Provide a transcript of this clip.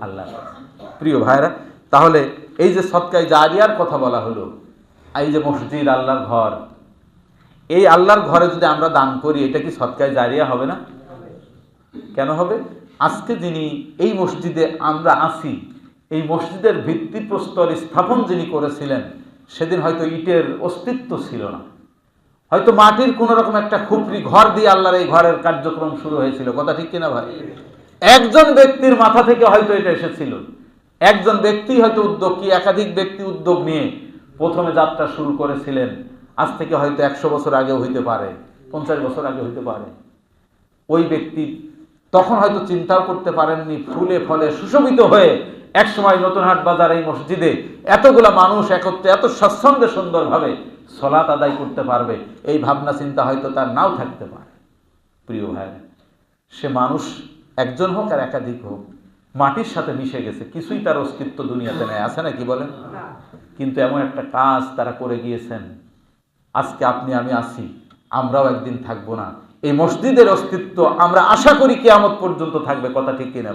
আল্লাহ। প্রিয় ভাইরা, তাহলে এই যে সদকায়ে জারিয়ার কথা বলা হলো, এই যে মসজিদ আল্লাহর ঘর, এই আল্লাহর ঘরে যদি আমরা দান করি, এটা কি সদকায়ে জারিয়া হবে না? কেন হবে? আজকে যিনি এই মসজিদে আমরা আছি, এই মসজিদের ভিত্তিপ্রস্তর স্থাপন যিনি করেছিলেন, সেদিন হয়তো ইটের অস্তিত্ব ছিল না, হয়তো মাটির কোন রকম একটা খুপড়ি ঘর দিয়ে আল্লাহর এই ঘরের কার্যক্রম শুরু হয়েছিল। কথা ঠিক কিনা ভাই? একজন ব্যক্তির মাথা থেকে হয়তো এটা এসেছিল, একজন ব্যক্তি হয়তো উদ্যোগ, কি একাধিক ব্যক্তি উদ্যোগ নিয়ে প্রথমে যাত্রা শুরু করেছিলেন। আজ থেকে হয়তো 100 বছর আগে হইতে পারে, 50 বছর আগে হইতে পারে। ওই ব্যক্তি তখন হয়তো চিন্তাও করতে পারেননি ফুলে ফলে সুশোভিত হয়ে একসময় নতুনহাট বাজার এই মসজিদে এতগুলা মানুষ একত্রে এত স্বচ্ছন্দে সুন্দরভাবে সলাত আদায় করতে পারবে, এই ভাবনা চিন্তা হয়তো তার নাও থাকতে পারে। প্রিয় ভাই, সে মানুষ একজন হোক আর একাধিক হোক, মাটির সাথে মিশে গেছে, কিছুই তার অস্তিত্ব দুনিয়াতে নেই, আছে নাকি বলেন? কিন্তু এমন একটা কাজ তারা করে গিয়েছেন, আজকে আপনি আমি আছি, আমরাও একদিন থাকবো না। এই মসজিদের অস্তিত্ব আমরা আশা করি কিয়ামত পর্যন্ত থাকবে। কথা ঠিক কিনা?